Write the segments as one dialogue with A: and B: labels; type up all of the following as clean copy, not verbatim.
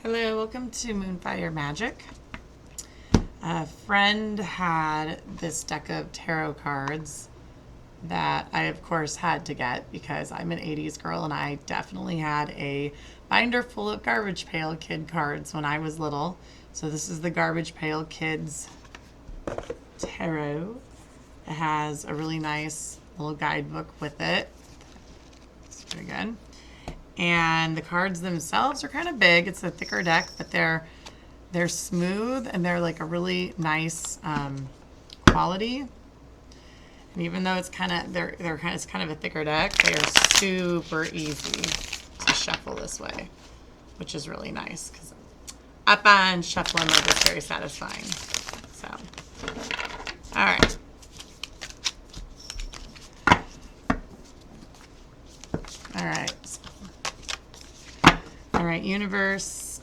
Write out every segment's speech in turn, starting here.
A: Hello, welcome to Moonfire Magic. A friend had this deck of tarot cards that I, of course, had to get because I'm an 80s girl and I definitely had a binder full of Garbage Pail Kid cards when I was little. So this is the Garbage Pail Kids Tarot. It has a really nice little guidebook with it. It's very good. And the cards themselves are kind of big. It's a thicker deck, but they're smooth and they're like a really nice quality. And even though it's kind of it's kind of a thicker deck, they are super easy to shuffle this way, which is really nice because I find shuffling like this very satisfying. So, all right. All right. All right, universe,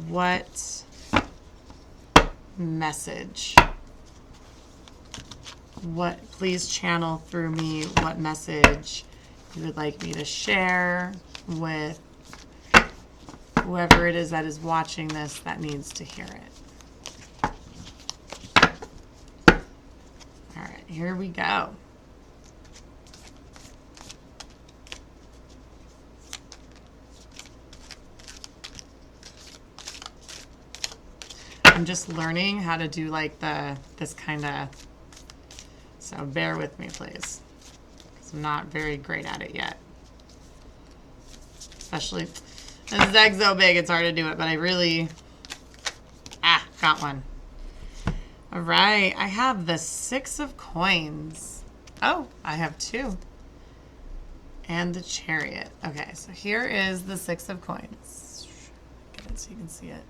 A: what message? Please channel through me what message you would like me to share with whoever it is that is watching this that needs to hear it. All right, here we go. I'm just learning how to do like this kind of, so bear with me please, because I'm not very great at it yet. Especially, this deck's so big it's hard to do it, but I really, got one. All right, I have the 6 of Coins. Oh, I have 2. And the Chariot. Okay, so here is the 6 of Coins. Get it so you can see it.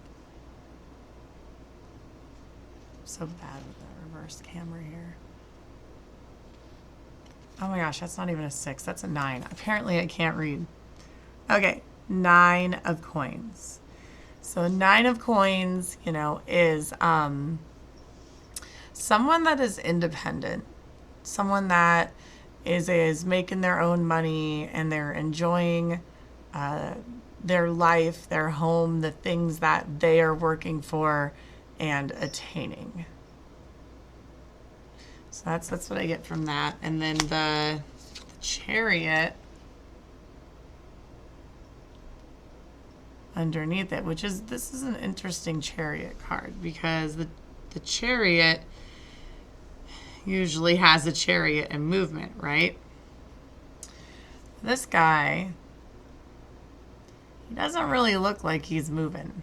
A: So bad with the reverse camera here. Oh my gosh, that's not even a 6. That's a 9. Apparently I can't read. Okay, 9 of Coins. So 9 of Coins, you know, is someone that is independent. Someone that is making their own money and they're enjoying their life, their home, the things that they are working for and attaining. So that's what I get from that. And then the Chariot underneath it, which is, this is an interesting Chariot card because the Chariot usually has a chariot in movement, right? This guy, he doesn't really look like he's moving.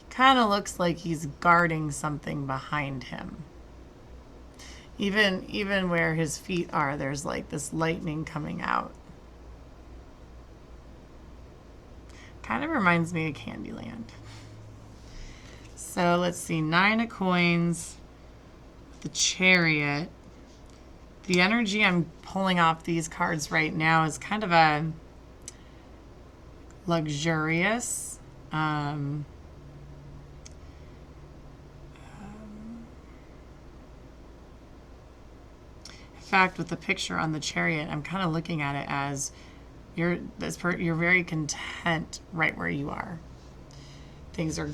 A: Kind of looks like he's guarding something behind him. Even where his feet are, there's like this lightning coming out. Kind of reminds me of Candyland. So let's see, 9 of Coins, the Chariot. The energy I'm pulling off these cards right now is kind of a luxurious, in fact, with the picture on the Chariot, I'm kind of looking at it as you're very content right where you are. Things are,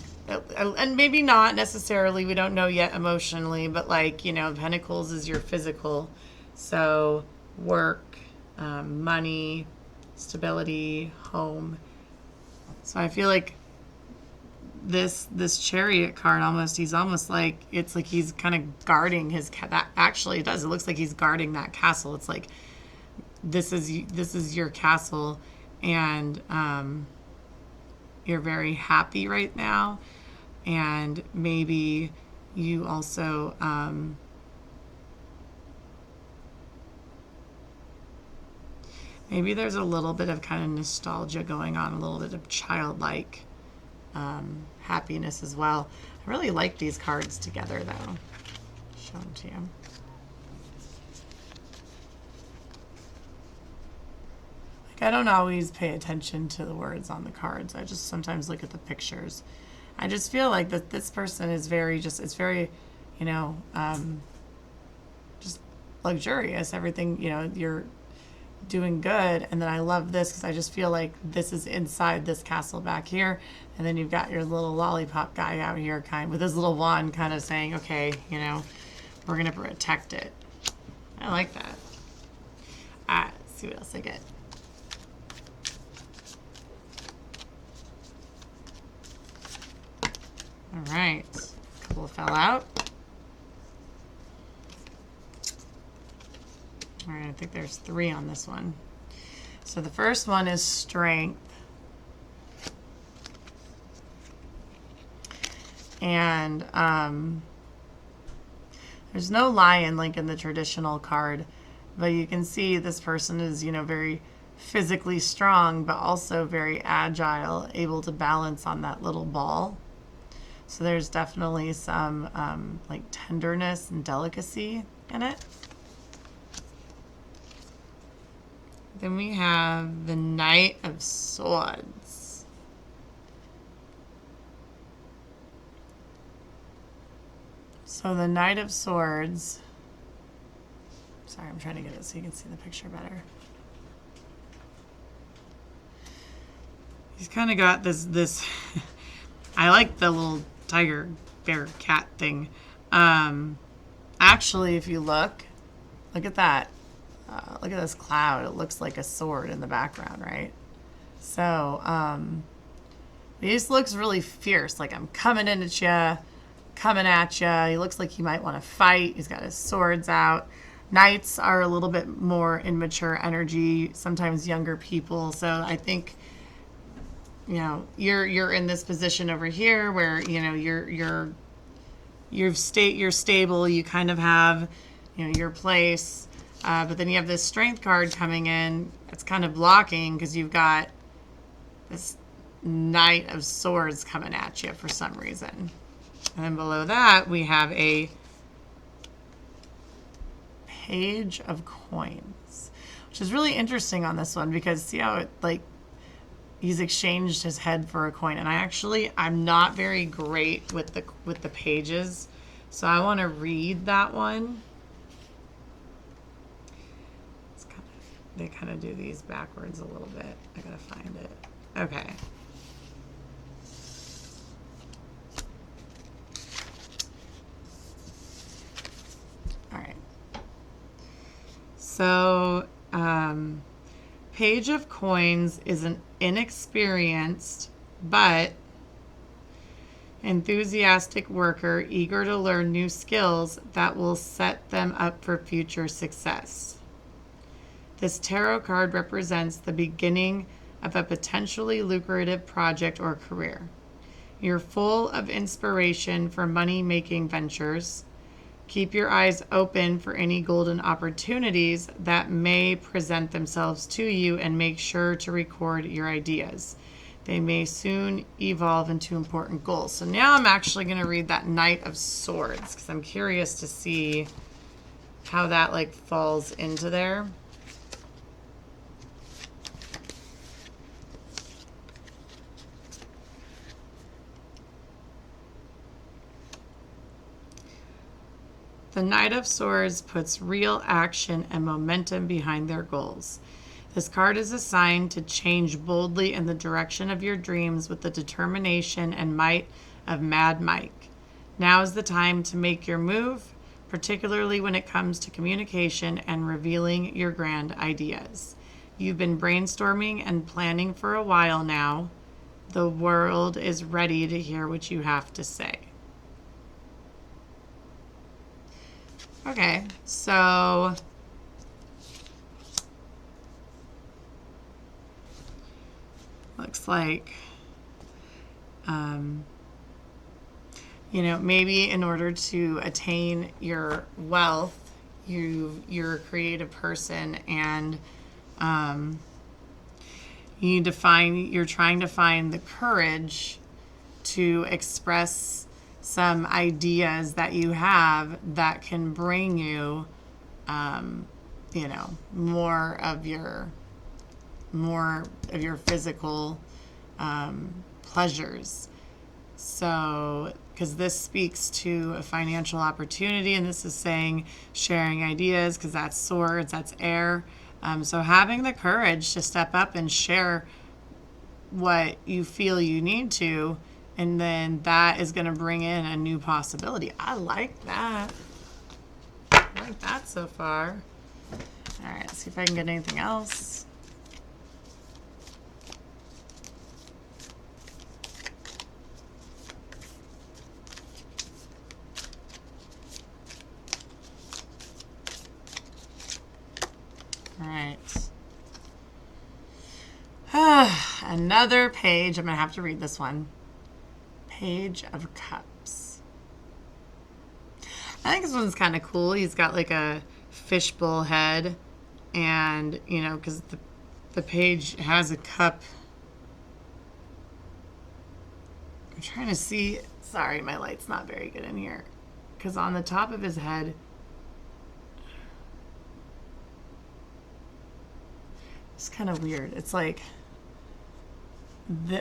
A: and maybe not necessarily, we don't know yet emotionally, but like, you know, Pentacles is your physical. So work, money, stability, home. So I feel like this Chariot card he's almost like, it's like he's kind of guarding his that actually it does, it looks like he's guarding that castle. It's like this is your castle, and you're very happy right now, and maybe you also maybe there's a little bit of kind of nostalgia going on, a little bit of childlike happiness as well. I really like these cards together though. Show them to you. Like, I don't always pay attention to the words on the cards. I just sometimes look at the pictures. I just feel like that this person is very it's very, you know, just luxurious. Everything, you know, doing good. And then I love this because I just feel like this is inside this castle back here. And then you've got your little lollipop guy out here with his little wand kind of saying, okay, we're going to protect it. I like that. All right, let's see what else I get. All right, a couple fell out. All right, I think there's 3 on this one. So the first one is strength. And there's no lion like in the traditional card, but you can see this person is, very physically strong, but also very agile, able to balance on that little ball. So there's definitely some like tenderness and delicacy in it. Then we have the Knight of Swords. So the Knight of Swords, sorry, I'm trying to get it so you can see the picture better. He's kind of got this I like the little tiger, bear, cat thing. Actually, if you look at that. Look at this cloud. It looks like a sword in the background, right? So, he just looks really fierce. Like, I'm coming in at you, coming at you. He looks like he might want to fight. He's got his swords out. Knights are a little bit more immature energy, sometimes younger people. So I think, you're in this position over here where, you're stable. You kind of have, your place. But then you have this strength card coming in. It's kind of blocking because you've got this Knight of Swords coming at you for some reason. And then below that, we have a Page of Coins, which is really interesting on this one because see how it, he's exchanged his head for a coin. And I'm not very great with the pages. So I want to read that one. They kind of do these backwards a little bit. I gotta find it. Okay. All right. So, Page of Coins is an inexperienced but enthusiastic worker eager to learn new skills that will set them up for future success. This tarot card represents the beginning of a potentially lucrative project or career. You're full of inspiration for money-making ventures. Keep your eyes open for any golden opportunities that may present themselves to you and make sure to record your ideas. They may soon evolve into important goals. So now I'm actually going to read that Knight of Swords because I'm curious to see how that falls into there. The Knight of Swords puts real action and momentum behind their goals. This card is a sign to change boldly in the direction of your dreams with the determination and might of Mad Mike. Now is the time to make your move, particularly when it comes to communication and revealing your grand ideas. You've been brainstorming and planning for a while now. The world is ready to hear what you have to say. Okay, so looks like, maybe in order to attain your wealth, you're a creative person and you're trying to find the courage to express some ideas that you have that can bring you, more of your physical pleasures. So, because this speaks to a financial opportunity, and this is saying sharing ideas, because that's swords, that's air. So having the courage to step up and share what you feel you need to, and then that is going to bring in a new possibility. I like that. I like that so far. All right, let's see if I can get anything else. All right. Another page. I'm going to have to read this one. Page of Cups. I think this one's kind of cool. He's got like a fishbowl head, and, you know, because the page has a cup. I'm trying to see. Sorry, my light's not very good in here. Because on the top of his head, it's kind of weird. It's like,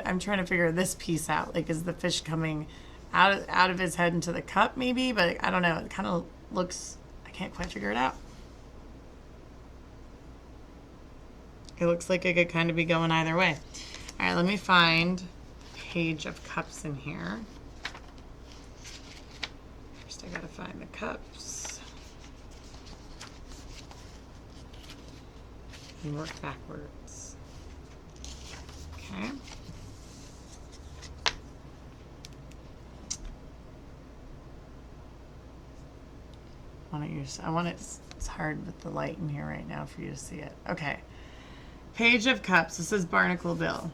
A: I'm trying to figure this piece out. Like, is the fish coming out of his head into the cup, maybe? But I don't know. It kind of looks, I can't quite figure it out. It looks like it could kind of be going either way. All right, let me find Page of Cups in here. First, I gotta find the cups and work backwards. Okay. I want it, it's hard with the light in here right now for you to see it. Okay. Page of Cups. This is Barnacle Bill.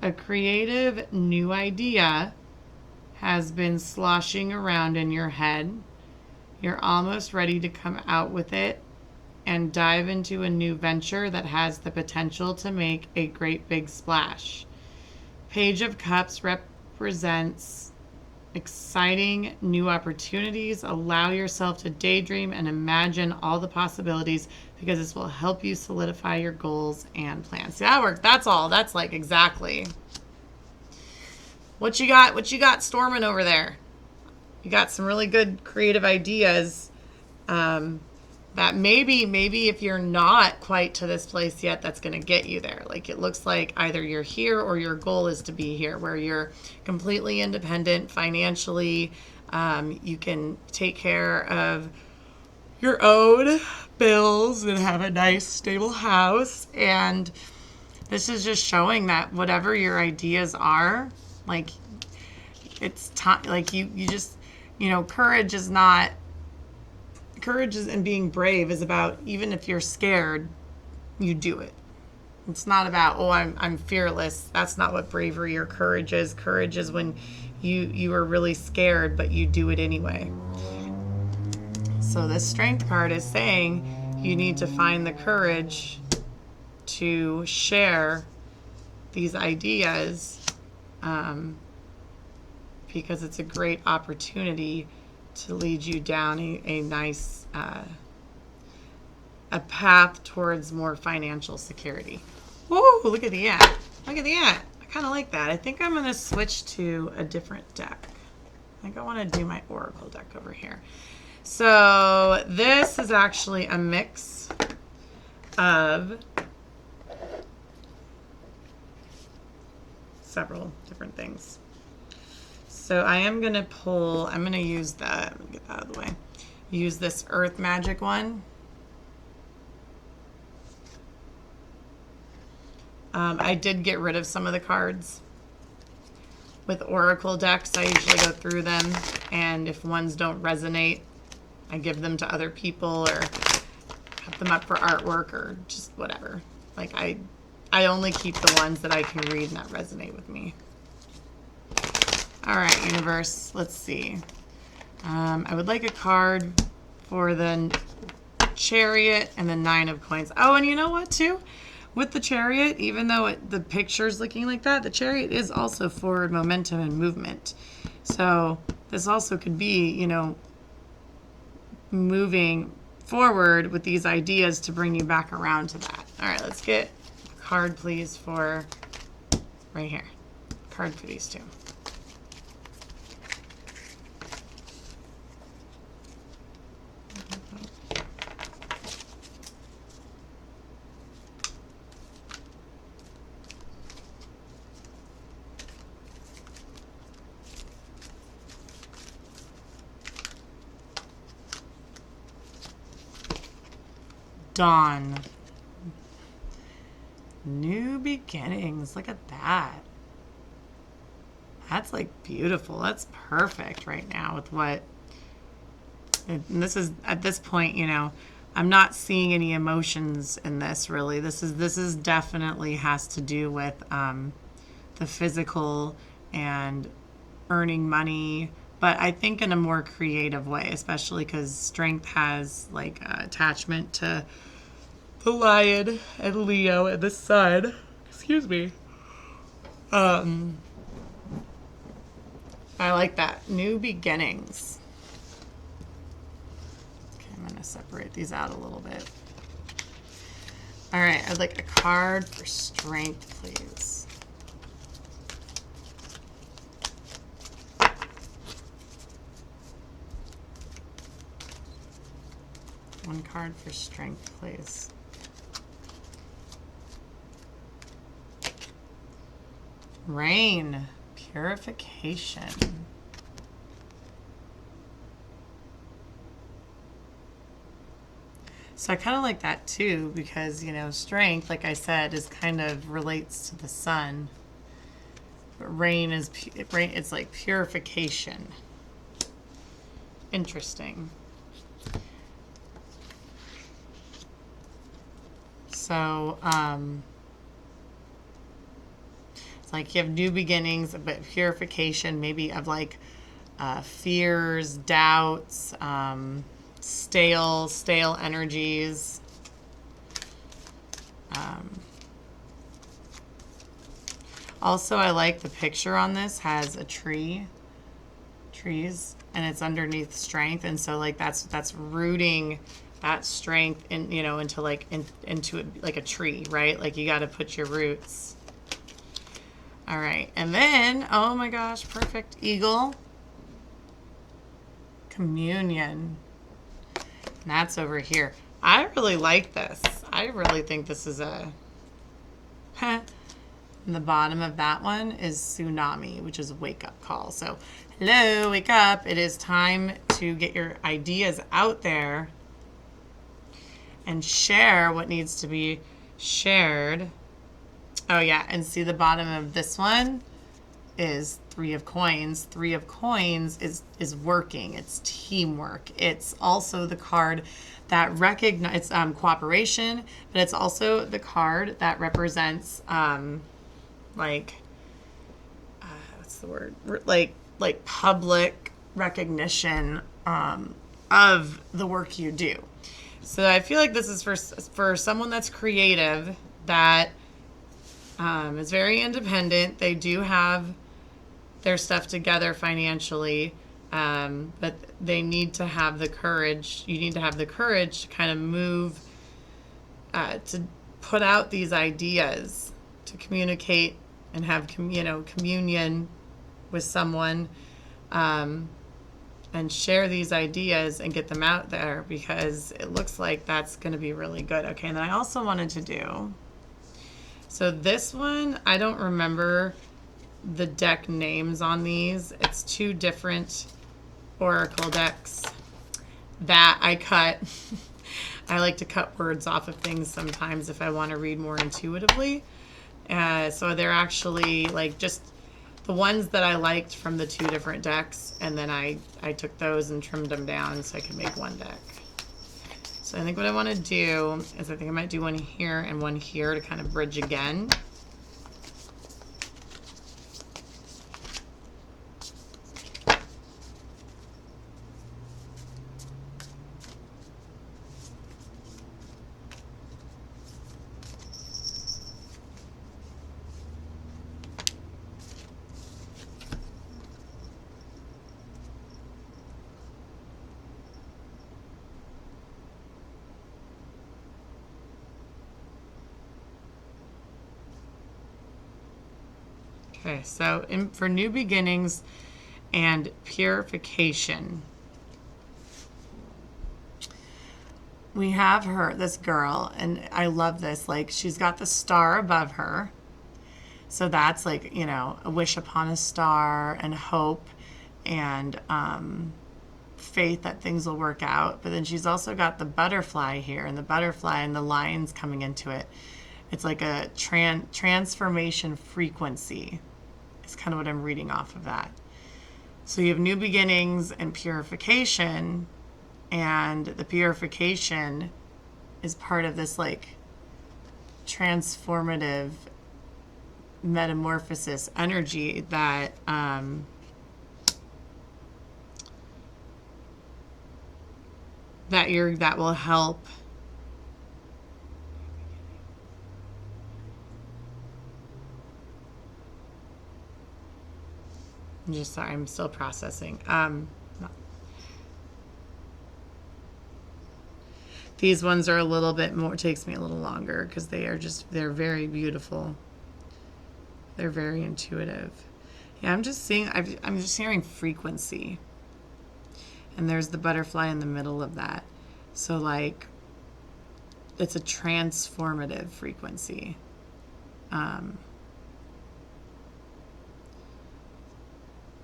A: A creative new idea has been sloshing around in your head. You're almost ready to come out with it and dive into a new venture that has the potential to make a great big splash. Page of Cups represents exciting new opportunities. Allow yourself to daydream and imagine all the possibilities, because this will help you solidify your goals and plans. See, that worked. That's all. That's like exactly what you got storming over there. You got some really good creative ideas that maybe if you're not quite to this place yet, that's going to get you there. Like, it looks like either you're here or your goal is to be here, where you're completely independent financially. You can take care of your own bills and have a nice stable house. And this is just showing that whatever your ideas are, like, it's time. Like, you just, you know, courage is and being brave is about, even if you're scared, you do it. It's not about, oh, I'm fearless. That's not what bravery or courage is. Courage is when you are really scared, but you do it anyway. So this strength card is saying you need to find the courage to share these ideas, because it's a great opportunity to lead you down a nice a path towards more financial security. Whoa, look at the ant. Look at the ant. I kind of like that. I think I'm going to switch to a different deck. I think I want to do my Oracle deck over here. So this is actually a mix of several different things. So I am going to pull, I'm going to use that, let me get that out of the way, use this Earth Magic one. I did get rid of some of the cards. With Oracle decks, I usually go through them, and if ones don't resonate, I give them to other people or put them up for artwork or just whatever. Like, I only keep the ones that I can read and that resonate with me. All right, universe, let's see. I would like a card for the Chariot and the 9 of Coins. Oh, and you know what, too? With the Chariot, even though the picture's looking like that, the Chariot is also forward momentum and movement. So this also could be, you know, moving forward with these ideas to bring you back around to that. All right, let's get a card, please, for right here. Card for these two. Dawn. New beginnings. Look at that. That's like beautiful. That's perfect right now with what. And this is at this point, I'm not seeing any emotions in this really. This is definitely has to do with the physical and earning money, but I think in a more creative way, especially because strength has like attachment to the lion and Leo and the sun. Excuse me. I like that. New beginnings. Okay, I'm going to separate these out a little bit. All right, I'd like a card for strength, please. One card for strength, please. Rain, purification. So I kind of like that too because, strength, like I said, is kind of relates to the sun. But rain is, it's like purification. Interesting. So, it's like you have new beginnings, but purification maybe of like fears, doubts, stale energies. Also, I like the picture on this has a trees, and it's underneath strength, and so like that's rooting that strength in into like into it, like a tree, right? Like you got to put your roots. All right, and then oh my gosh, perfect eagle. Communion. And that's over here. I really like this. I really think this is a. And the bottom of that one is tsunami, which is a wake up call. So, hello, wake up. It is time to get your ideas out there and share what needs to be shared. Oh, yeah. And see the bottom of this one is 3 of coins. 3 of coins is working. It's teamwork. It's also the card that recognizes cooperation, but it's also the card that represents what's the word? Like public recognition of the work you do. So I feel like this is for someone that's creative, that is very independent. They do have their stuff together financially, but they need to have the courage. You need to have the courage to kind of move, to put out these ideas, to communicate and have communion with someone, and share these ideas and get them out there, because it looks like that's going to be really good. Okay, and then I also wanted to do, so this one, I don't remember the deck names on these. It's 2 different oracle decks that I cut. I like to cut words off of things sometimes if I want to read more intuitively. So they're actually like just the ones that I liked from the 2 different decks, and then I took those and trimmed them down so I could make one deck. So I think what I want to do is I think I might do one here and one here to kind of bridge again. Okay, so for new beginnings and purification, we have this girl, and I love this. Like, she's got the star above her. So that's like, a wish upon a star and hope and faith that things will work out. But then she's also got the butterfly here, and the butterfly and the lines coming into it. It's like a transformation frequency. It's kind of what I'm reading off of that. So you have new beginnings and purification, and the purification is part of this like transformative metamorphosis energy that that will help I'm just sorry, I'm still processing. These ones are a little bit more, takes me a little longer because they're very beautiful. They're very intuitive. Yeah, I'm just hearing frequency. And there's the butterfly in the middle of that. So like, it's a transformative frequency.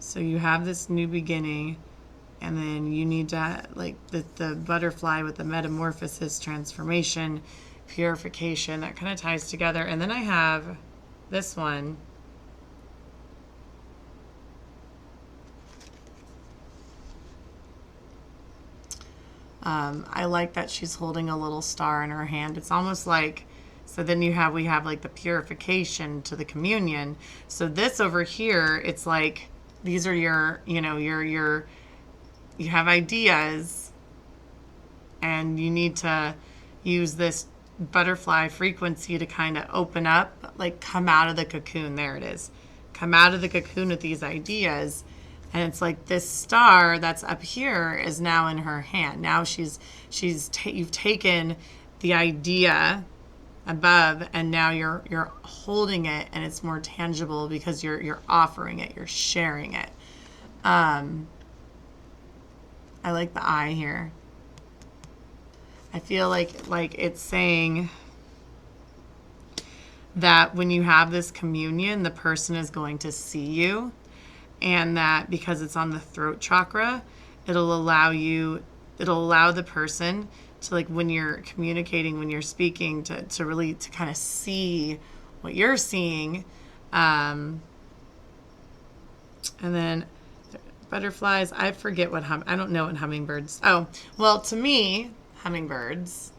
A: So you have this new beginning, and then you need to, like, the butterfly with the metamorphosis, transformation, purification, that kind of ties together. And then I have this one. I like that she's holding a little star in her hand. It's almost like, so then we have like the purification to the communion. So this over here, it's like, these are your, you have ideas, and you need to use this butterfly frequency to kind of open up, like come out of the cocoon. There it is. Come out of the cocoon with these ideas. And it's like this star that's up here is now in her hand. Now you've taken the idea above, and now you're holding it, and it's more tangible because you're offering it, you're sharing it. I like the eye here. I feel like it's saying that when you have this communion, the person is going to see you, and that because it's on the throat chakra, it'll allow the person to, like, when you're communicating, when you're speaking, to really to kind of see what you're seeing. And then butterflies, I forget I don't know what hummingbirds. Oh, well, to me, hummingbirds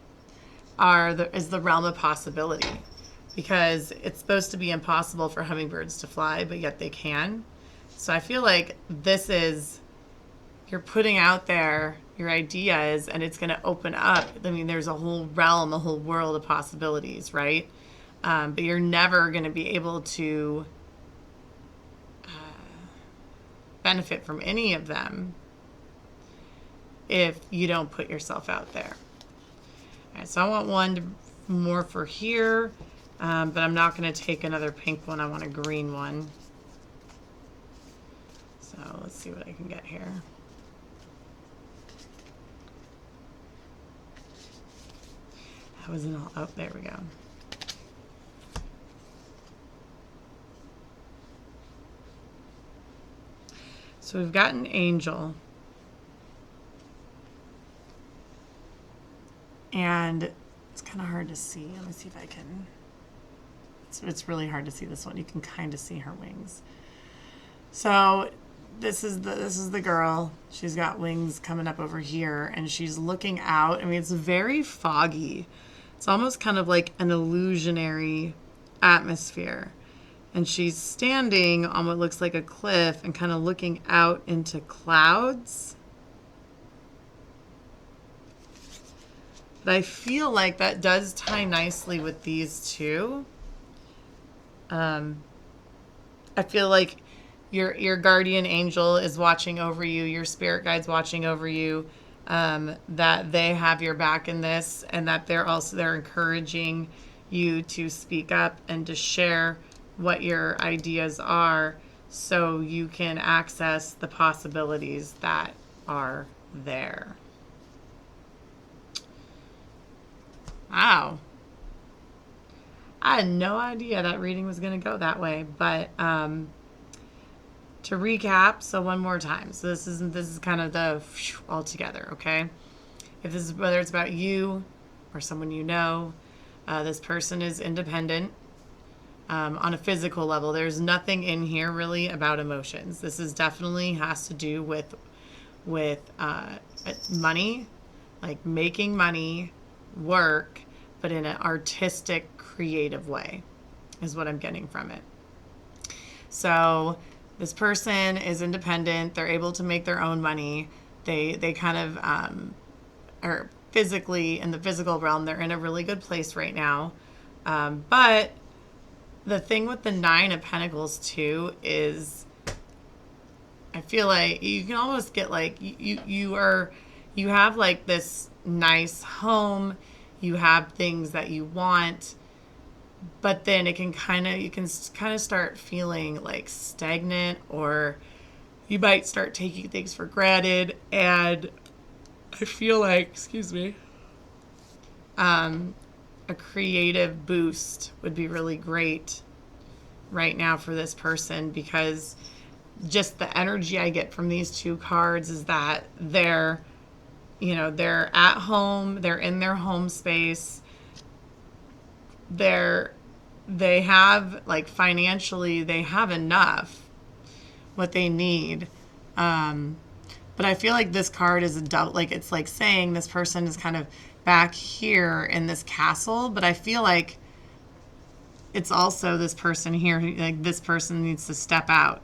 A: is the realm of possibility, because it's supposed to be impossible for hummingbirds to fly, but yet they can. So I feel like you're putting out there your ideas, and it's going to open up. I mean, there's a whole realm, a whole world of possibilities, right? But you're never going to be able to benefit from any of them if you don't put yourself out there. All right, so I want one more for here, but I'm not going to take another pink one. I want a green one. So let's see what I can get here. That wasn't all. Oh, there we go. So we've got an angel. And it's kind of hard to see. Let me see if I can. It's really hard to see this one. You can kind of see her wings. So this is the girl. She's got wings coming up over here, and she's looking out. I mean, it's very foggy. It's almost kind of like an illusionary atmosphere. And she's standing on what looks like a cliff and kind of looking out into clouds. But I feel like that does tie nicely with these two. I feel like your guardian angel is watching over you, your spirit guide's watching over you, that they have your back in this, and that they're encouraging you to speak up and to share what your ideas are, so you can access the possibilities that are there. Wow. I had no idea that reading was going to go that way, but to recap, so one more time. So this is kind of the all together, okay? If this is whether it's about you or someone you know, this person is independent on a physical level. There's nothing in here really about emotions. This is definitely has to do with money, like making money, work, but in an artistic, creative way, is what I'm getting from it. So this person is independent. They're able to make their own money. They kind of are physically in the physical realm. They're in a really good place right now. But the thing with the Nine of Pentacles too is, I feel like you can almost get like you have like this nice home, you have things that you want, but then you can kind of start feeling like stagnant, or you might start taking things for granted. And I feel like, excuse me, a creative boost would be really great right now for this person, because just the energy I get from these two cards is that they're at home, they're in their home space, they have, like, financially, they have enough, what they need. But I feel like this card is a double, like, it's like saying this person is kind of back here in this castle, but I feel like it's also this person here, like this person needs to step out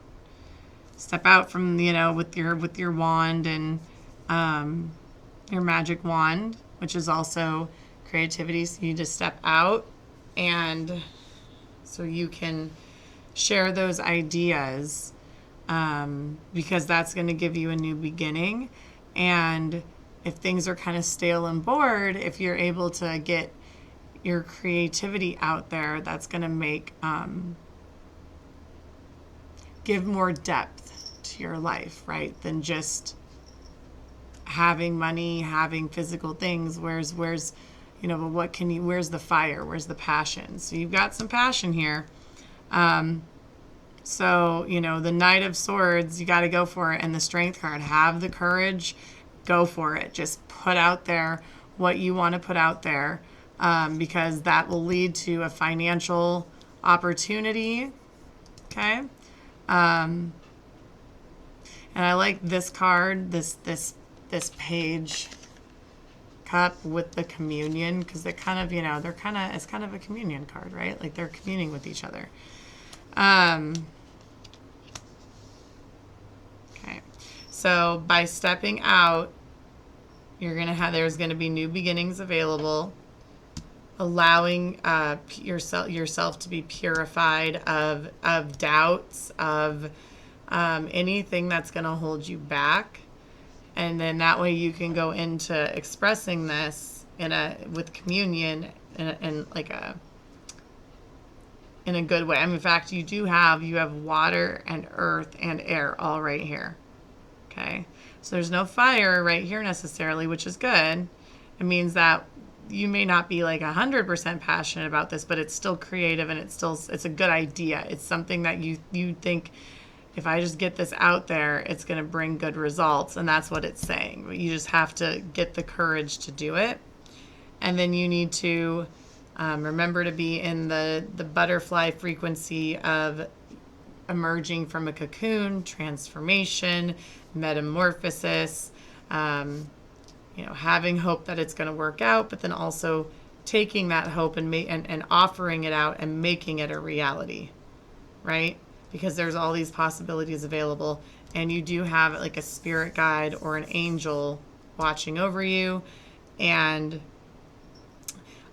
A: from, with your wand and your magic wand, which is also creativity. So you need to step out, and so you can share those ideas, because that's going to give you a new beginning. And if things are kind of stale and bored, if you're able to get your creativity out there, that's going to make give more depth to your life, right? Than just having money, having physical things. Where's but what can you, where's the fire? Where's the passion? So you've got some passion here. So, the Knight of Swords, you got to go for it. And the Strength card, have the courage, go for it. Just put out there what you want to put out there, because that will lead to a financial opportunity. Okay. And I like this card, this page cup with the communion, because they're kind of, it's kind of a communion card, right? Like they're communing with each other. Okay. So by stepping out, there's going to be new beginnings available, allowing yourself to be purified of doubts, of anything that's going to hold you back. And then that way you can go into expressing this with communion in a good way. I mean, in fact, you have water and earth and air all right here. Okay. So there's no fire right here necessarily, which is good. It means that you may not be like 100% passionate about this, but it's still creative, and it's a good idea. It's something that you think, if I just get this out there, it's going to bring good results. And that's what it's saying. But you just have to get the courage to do it. And then you need to remember to be in the butterfly frequency of emerging from a cocoon, transformation, metamorphosis, having hope that it's going to work out, but then also taking that hope and offering it out and making it a reality, right? Because there's all these possibilities available, and you do have like a spirit guide or an angel watching over you. And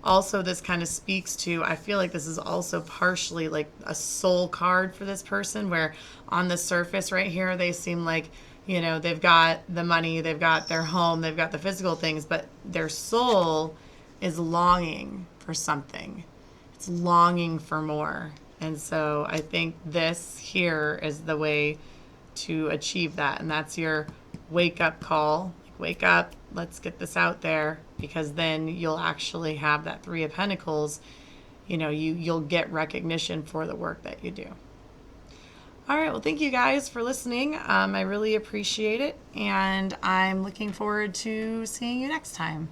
A: also this kind of speaks to, I feel like this is also partially like a soul card for this person, where on the surface right here, they seem like, they've got the money, they've got their home, they've got the physical things, but their soul is longing for something. It's longing for more. And so I think this here is the way to achieve that. And that's your wake up call. Wake up, let's get this out there, because then you'll actually have that Three of Pentacles. You'll get recognition for the work that you do. All right. Well, thank you guys for listening. I really appreciate it. And I'm looking forward to seeing you next time.